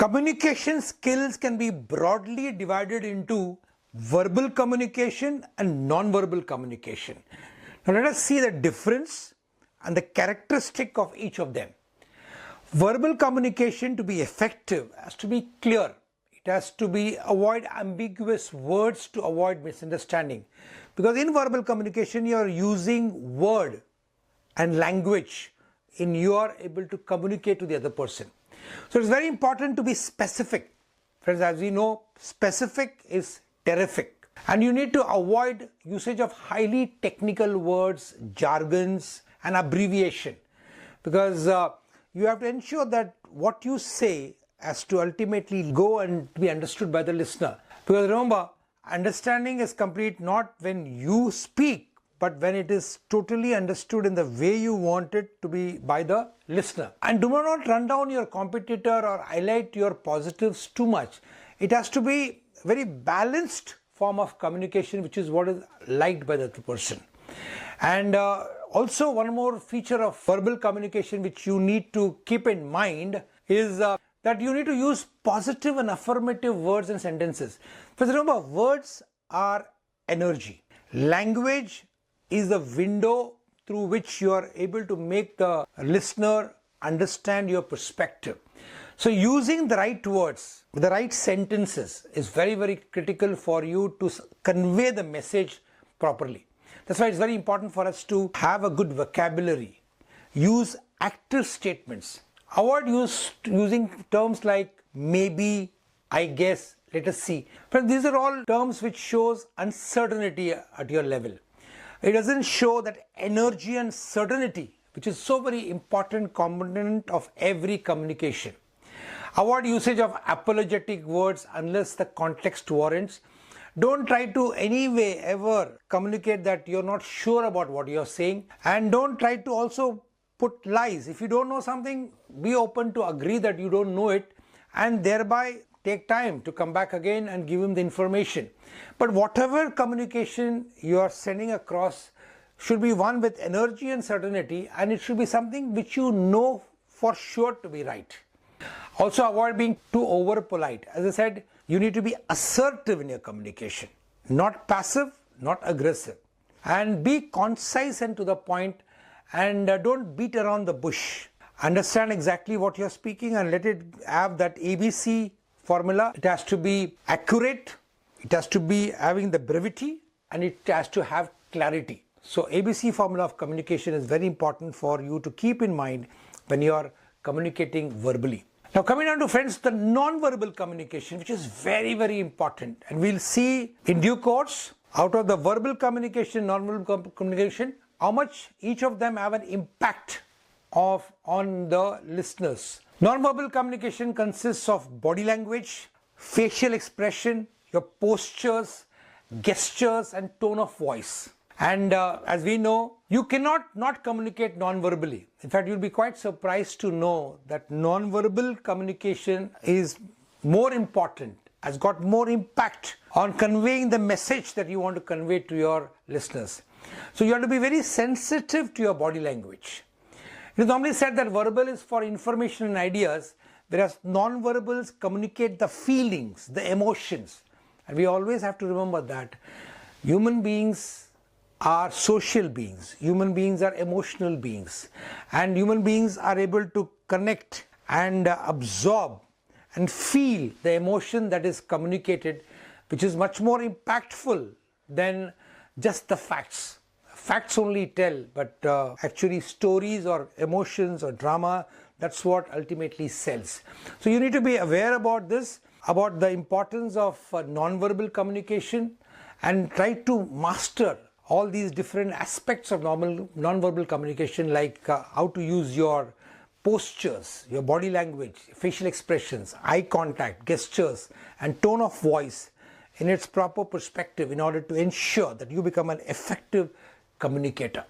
Communication skills can be broadly divided into verbal communication and non-verbal communication. Now let us see the difference and the characteristic of each of them. Verbal communication, to be effective, has to be clear. It has to be avoid ambiguous words to avoid misunderstanding. Because in verbal communication you are using word and language in you are able to communicate to the other person. So it's very important to be specific. Friends, as we know, specific is terrific. And you need to avoid usage of highly technical words, jargons and abbreviation. Because you have to ensure that what you say has to ultimately go and be understood by the listener. Because remember, understanding is complete not when you speak, but when it is totally understood in the way you want it to be by the listener. And do not run down your competitor or highlight your positives too much. It has to be very balanced form of communication, which is what is liked by the other person. And also one more feature of verbal communication which you need to keep in mind is that you need to use positive and affirmative words and sentences. Because remember, words are energy. Language is the window through which you are able to make the listener understand your perspective. So using the right words, the right sentences is very, very critical for you to convey the message properly. That's why it's very important for us to have a good vocabulary. Use active statements. Avoid using terms like maybe, I guess, let us see. But these are all terms which shows uncertainty at your level. It doesn't show that energy and certainty, which is so very important component of every communication. Avoid usage of apologetic words unless the context warrants. Don't try to any way ever communicate that you're not sure about what you're saying, and don't try to also put lies. If you don't know something, be open to agree that you don't know it and thereby take time to come back again and give him the information. But whatever communication you are sending across should be one with energy and certainty, and it should be something which you know for sure to be right. Also avoid being too over polite. As I said, you need to be assertive in your communication, not passive, not aggressive. And be concise and to the point, and don't beat around the bush. Understand exactly what you're speaking and let it have that ABC formula. It has to be accurate, it has to be having the brevity, and it has to have clarity. So ABC formula of communication is very important for you to keep in mind when you are communicating verbally. Now coming down to, friends, the non-verbal communication, which is very, very important, and we'll see in due course out of the verbal communication, non-verbal communication, how much each of them have an impact on the listeners. Non-verbal communication consists of body language, facial expression, your postures, gestures and tone of voice. And as we know, you cannot not communicate non-verbally. In fact, you'll be quite surprised to know that non-verbal communication is more important, has got more impact on conveying the message that you want to convey to your listeners. So you have to be very sensitive to your body language. It is normally said that verbal is for information and ideas, whereas non-verbals communicate the feelings, the emotions. And we always have to remember that human beings are social beings, human beings are emotional beings, and human beings are able to connect and absorb and feel the emotion that is communicated, which is much more impactful than just the facts. Facts only tell, but actually stories or emotions or drama, that's what ultimately sells. So you need to be aware about this, about the importance of non-verbal communication, and try to master all these different aspects of non-verbal communication, like how to use your postures, your body language, facial expressions, eye contact, gestures and tone of voice in its proper perspective in order to ensure that you become an effective communicator.